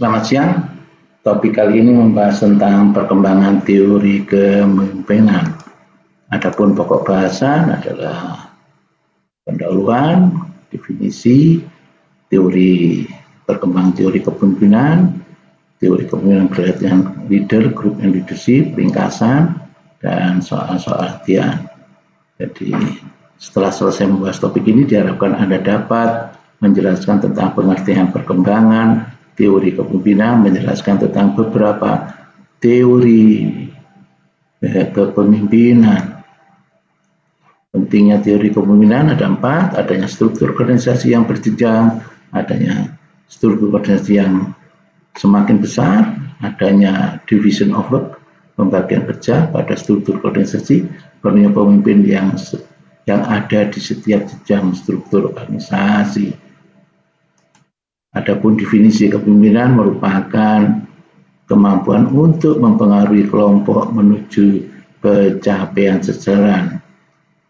Selamat siang. Topik kali ini membahas tentang perkembangan teori kepemimpinan. Adapun pokok bahasan adalah pendahuluan, definisi, teori perkembangan teori kepemimpinan berkaitan leader, group and leadership, ringkasan, dan soal-soal latihan. Jadi setelah selesai membahas topik ini, diharapkan Anda dapat menjelaskan tentang pengertian perkembangan teori kepemimpinan, menjelaskan tentang beberapa teori kepemimpinan. Pentingnya teori kepemimpinan ada 4, adanya struktur organisasi yang berjenjang, adanya struktur organisasi yang semakin besar, adanya division of work, pembagian kerja pada struktur organisasi, perlunya pemimpin yang ada di setiap jenjang struktur organisasi. Adapun definisi kepemimpinan merupakan kemampuan untuk mempengaruhi kelompok menuju pencapaian sejalan.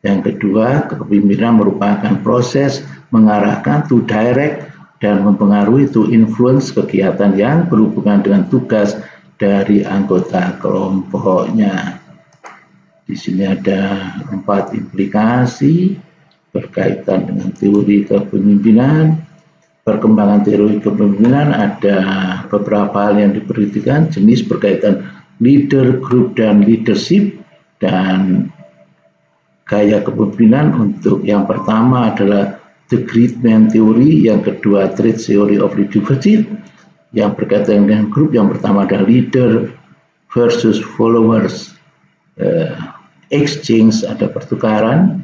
Yang kedua, kepemimpinan merupakan proses mengarahkan to direct dan mempengaruhi to influence kegiatan yang berhubungan dengan tugas dari anggota kelompoknya. Di sini ada 4 implikasi berkaitan dengan teori kepemimpinan. Perkembangan teori kepemimpinan ada beberapa hal yang diperhatikan, jenis berkaitan leader, group, dan leadership, dan gaya kepemimpinan. Untuk yang pertama adalah the great man theory, yang kedua trait theory of leadership, yang berkaitan dengan group, yang pertama adalah leader versus followers, exchange, ada pertukaran,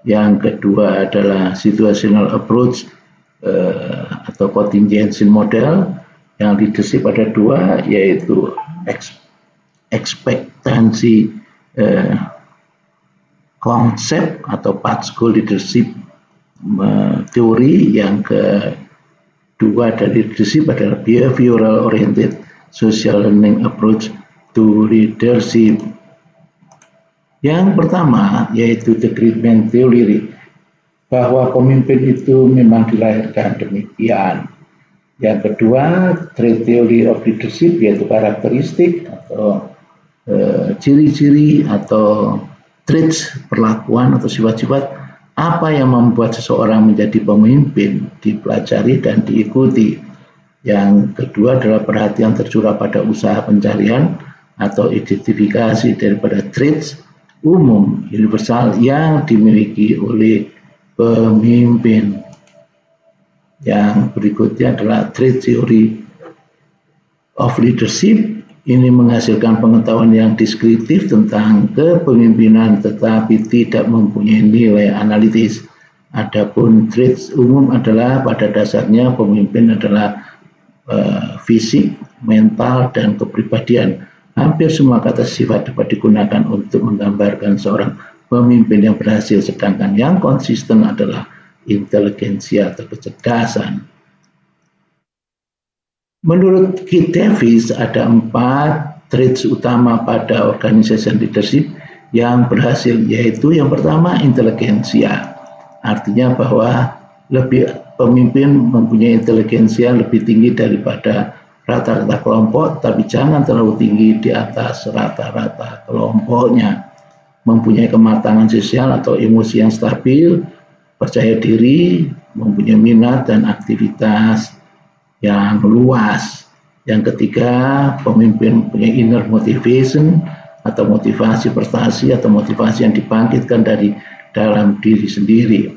yang kedua adalah situational approach atau contingency model, yang leadership ada 2, yaitu ekspektansi konsep atau path goal leadership teori, yang kedua dari leadership adalah behavioral oriented social learning approach to leadership. Yang pertama yaitu the great man theory, bahwa pemimpin itu memang dilahirkan demikian. Yang kedua, trait theory of leadership, yaitu karakteristik atau ciri-ciri atau traits, perlakuan atau sifat-sifat apa yang membuat seseorang menjadi pemimpin, dipelajari dan diikuti. Yang kedua adalah perhatian tercurah pada usaha pencarian atau identifikasi daripada traits umum universal yang dimiliki oleh pemimpin. Yang berikutnya adalah trait theory of leadership. Ini menghasilkan pengetahuan yang deskriptif tentang kepemimpinan tetapi tidak mempunyai nilai analitis. Adapun traits umum adalah pada dasarnya pemimpin adalah fisik, mental, dan kepribadian. Hampir semua kata sifat dapat digunakan untuk menggambarkan seorang pemimpin yang berhasil, sedangkan yang konsisten adalah inteligensia atau kecerdasan. Menurut Keith Davis ada 4 traits utama pada organization leadership yang berhasil, yaitu yang pertama inteligensia, artinya bahwa pemimpin mempunyai inteligensia lebih tinggi daripada rata-rata kelompok, tapi jangan terlalu tinggi di atas rata-rata kelompoknya. Mempunyai kematangan sosial atau emosi yang stabil, percaya diri, mempunyai minat dan aktivitas yang luas. Yang ketiga, pemimpin mempunyai inner motivation atau motivasi prestasi atau motivasi yang dibangkitkan dari dalam diri sendiri.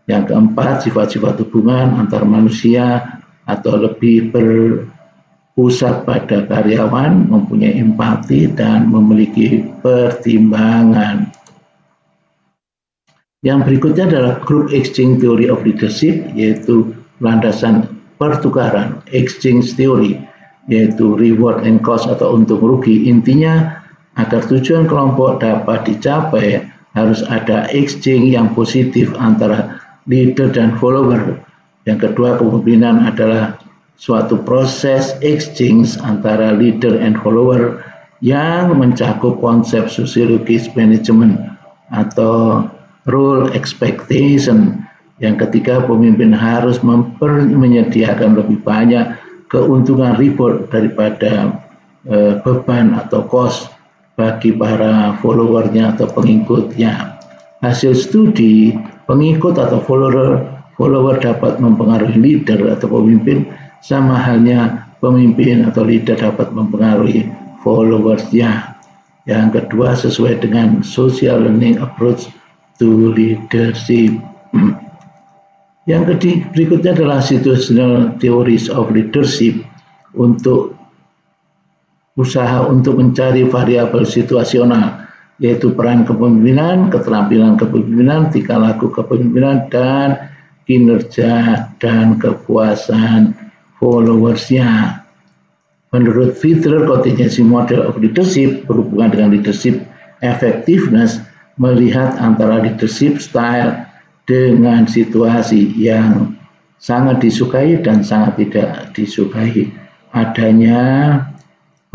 Yang keempat, sifat-sifat hubungan antar manusia atau lebih berpusat pada karyawan, mempunyai empati dan memiliki pertimbangan. Yang berikutnya adalah group exchange theory of leadership, yaitu landasan pertukaran, exchange theory, yaitu reward and cost atau untung rugi. Intinya agar tujuan kelompok dapat dicapai harus ada exchange yang positif antara leader dan follower. Yang kedua, kepemimpinan adalah suatu proses exchange antara leader and follower yang mencakup konsep sosiologis manajemen atau role expectation. Yang ketiga, pemimpin harus menyediakan lebih banyak keuntungan reward daripada beban atau cost bagi para followernya atau pengikutnya. Hasil studi, pengikut atau follower dapat mempengaruhi leader atau pemimpin, sama halnya pemimpin atau leader dapat mempengaruhi followersnya. Yang kedua, sesuai dengan social learning approach to leadership. Yang berikutnya adalah situational theories of leadership, untuk usaha untuk mencari variabel situasional, yaitu peran kepemimpinan, keterampilan kepemimpinan, tingkah laku kepemimpinan, dan kinerja dan kepuasan followersnya. Menurut Fiedler, contingency model of leadership berhubungan dengan leadership effectiveness, melihat antara leadership style dengan situasi yang sangat disukai dan sangat tidak disukai. Adanya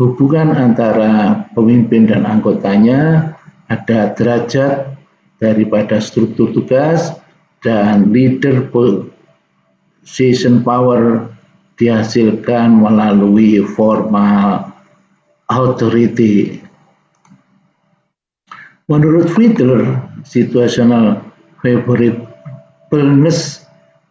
hubungan antara pemimpin dan anggotanya, ada derajat daripada struktur tugas, dan leader position power dihasilkan melalui formal authority. Menurut Fiedler, situational favorableness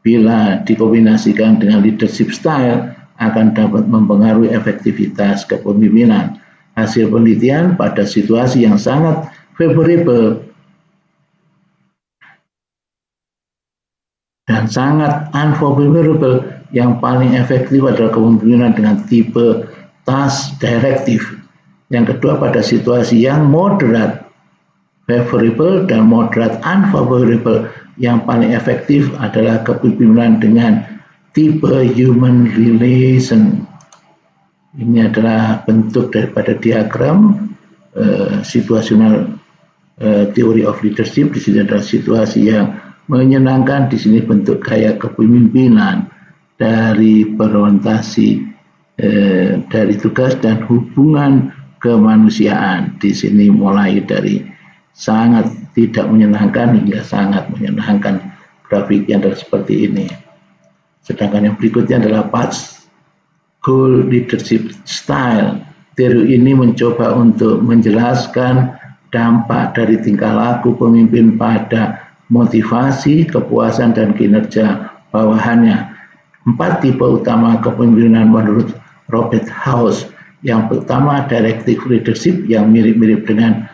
bila dikombinasikan dengan leadership style akan dapat mempengaruhi efektivitas kepemimpinan. Hasil penelitian pada situasi yang sangat favorable dan sangat unfavorable, yang paling efektif adalah kepemimpinan dengan tipe task directive. Yang kedua, pada situasi yang moderate favorable dan moderate unfavorable, yang paling efektif adalah kepemimpinan dengan tipe human relation. Ini adalah bentuk daripada diagram situational theory of leadership. Di sini adalah situasi yang menyenangkan, di sini bentuk gaya kepemimpinan dari berorientasi dari tugas dan hubungan kemanusiaan. Di sini mulai dari sangat tidak menyenangkan hingga sangat menyenangkan. Grafiknya adalah seperti ini. Sedangkan yang berikutnya adalah PATS, Goal Leadership Style. Teori ini mencoba untuk menjelaskan dampak dari tingkah laku pemimpin pada motivasi, kepuasan, dan kinerja bawahannya. 4 tipe utama kepemimpinan menurut Robert House. Yang pertama, directive leadership, yang mirip-mirip dengan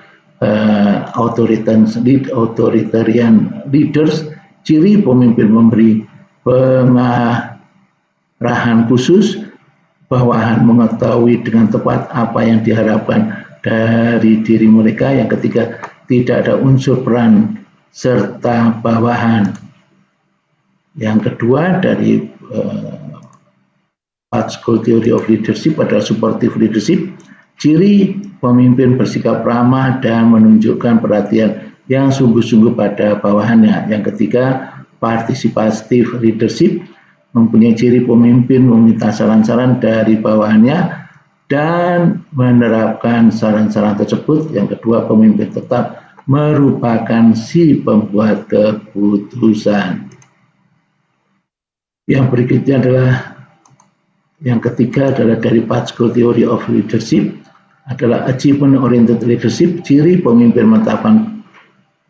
authoritarian leaders. Ciri pemimpin memberi pengarahan khusus, bawahan mengetahui dengan tepat apa yang diharapkan dari diri mereka. Yang ketiga, tidak ada unsur peran serta bawahan. Yang kedua, dari School Theory of Leadership adalah supportive leadership. Ciri pemimpin bersikap ramah dan menunjukkan perhatian yang sungguh-sungguh pada bawahannya. Yang ketiga, participative leadership, mempunyai ciri pemimpin meminta saran-saran dari bawahannya dan menerapkan saran-saran tersebut. Yang kedua, pemimpin tetap merupakan si pembuat keputusan. Yang berikutnya adalah yang ketiga adalah dari School Theory of Leadership adalah achievement oriented leadership. Ciri pemimpin menetapkan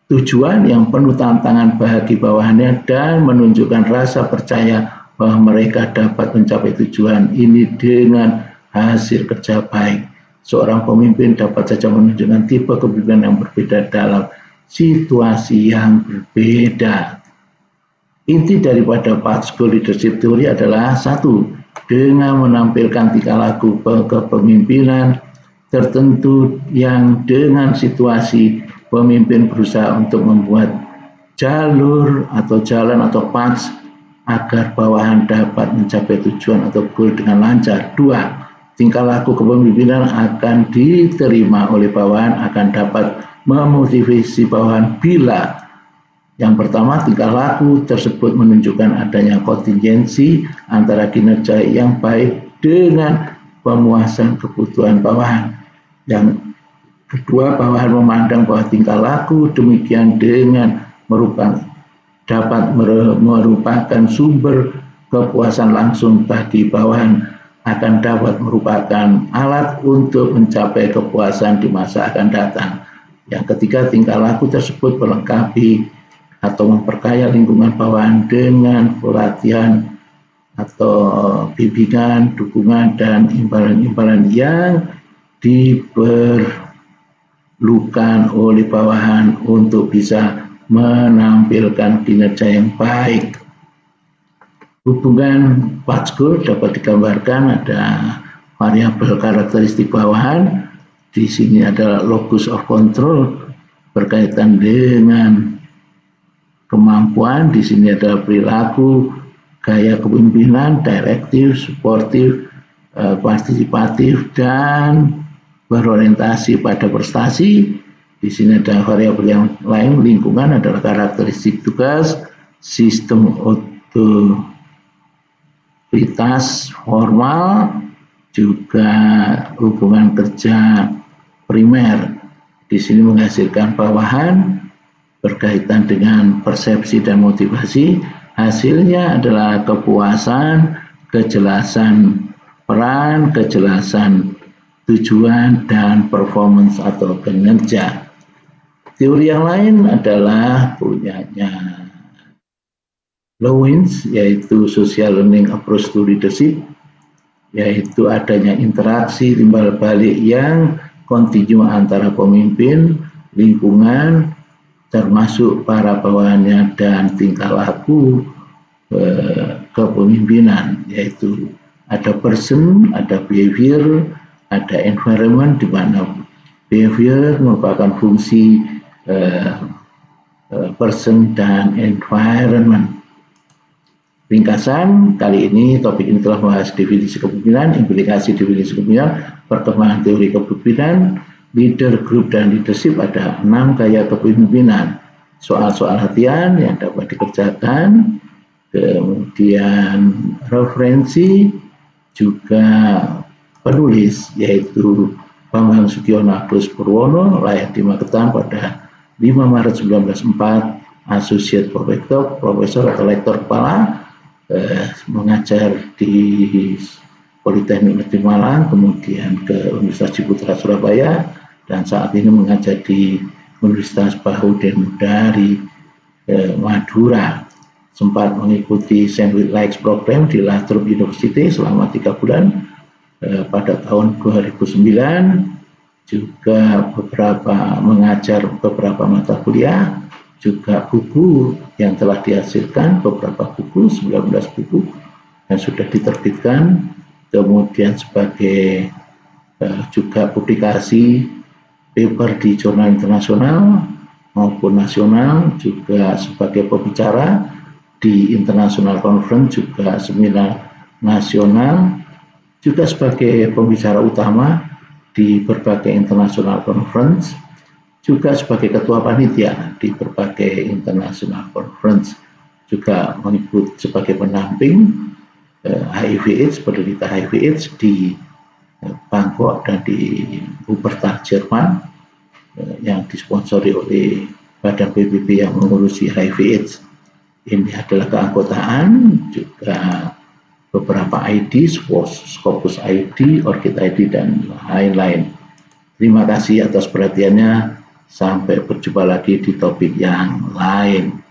tujuan yang penuh tantangan bagi bawahannya dan menunjukkan rasa percaya bahwa mereka dapat mencapai tujuan ini dengan hasil kerja baik. Seorang pemimpin dapat saja menunjukkan tipe kepemimpinan yang berbeda dalam situasi yang berbeda. Inti daripada School Leadership Theory adalah satu, dengan menampilkan tingkah laku kepemimpinan tertentu yang dengan situasi pemimpin berusaha untuk membuat jalur atau jalan atau path agar bawahan dapat mencapai tujuan atau goal dengan lancar. Dua, tingkah laku kepemimpinan akan diterima oleh bawahan akan dapat memotivasi bawahan bila yang pertama, tingkah laku tersebut menunjukkan adanya kontingensi antara kinerja yang baik dengan pemuasan kebutuhan bawahan. Yang kedua, bawahan memandang bahwa tingkah laku demikian dengan dapat merupakan sumber kepuasan langsung bagi bawahan akan dapat merupakan alat untuk mencapai kepuasan di masa akan datang. Yang ketiga, tingkah laku tersebut melengkapi atau memperkaya lingkungan bawahan dengan pelatihan atau bimbingan, dukungan, dan imbalan-imbalan yang diperlukan oleh bawahan untuk bisa menampilkan kinerja yang baik. Hubungan Patskul dapat digambarkan ada variabel karakteristik bawahan. Di sini adalah locus of control berkaitan dengan kemampuan. Di sini adalah perilaku, gaya kepemimpinan, direktif, suportif, partisipatif, dan berorientasi pada prestasi. Di sini ada variabel yang lain, lingkungan adalah karakteristik tugas, sistem otoritas formal, juga hubungan kerja primer. Di sini menghasilkan bawahan berkaitan dengan persepsi dan motivasi. Hasilnya adalah kepuasan, kejelasan peran, kejelasan tujuan, dan performance atau kinerja. Teori yang lain adalah punyanya Lewins, yaitu Social Learning Approach to Leadership, yaitu adanya interaksi timbal balik yang kontinu antara pemimpin, lingkungan, termasuk para bawahannya, dan tingkah laku kepemimpinan, yaitu ada person, ada behavior, ada environment, di mana behavior merupakan fungsi person dan environment. Ringkasan, kali ini topik ini telah membahas definisi kepemimpinan, implikasi definisi kepemimpinan, perkembangan teori kepemimpinan, leader, group, dan leadership. Ada 6 gaya kepemimpinan. Soal-soal latihan yang dapat dikerjakan, kemudian referensi, juga penulis, yaitu Bambang Sugiono Agus Purwono, lahir di Magetan pada 5 Maret 1904, Associate Profesor atau Lektor Kepala, mengajar di Politeknik Negeri Malang, kemudian ke Universitas Ciputra Surabaya, dan saat ini mengajar di Universitas Bahudin dari Madura. Sempat mengikuti Sandwich Lakes Program di Lathrop University selama 3 bulan pada tahun 2009, juga mengajar beberapa mata kuliah, juga buku yang telah dihasilkan, beberapa buku, 19 buku yang sudah diterbitkan, kemudian sebagai juga publikasi paper di jurnal internasional maupun nasional, juga sebagai pembicara di international conference, juga seminar nasional, juga sebagai pembicara utama di berbagai international conference, juga sebagai ketua panitia di berbagai international conference, juga mengikut sebagai pendamping HIV/AIDS, penderita HIV/AIDS di Bangkok dan di Wuppertal, Jerman, yang disponsori oleh Badan PBB yang mengurusi HIV/AIDS. Ini adalah keanggotaan, juga beberapa ID, Scopus ID, Orchid ID, dan lain-lain. Terima kasih atas perhatiannya. Sampai berjumpa lagi di topik yang lain.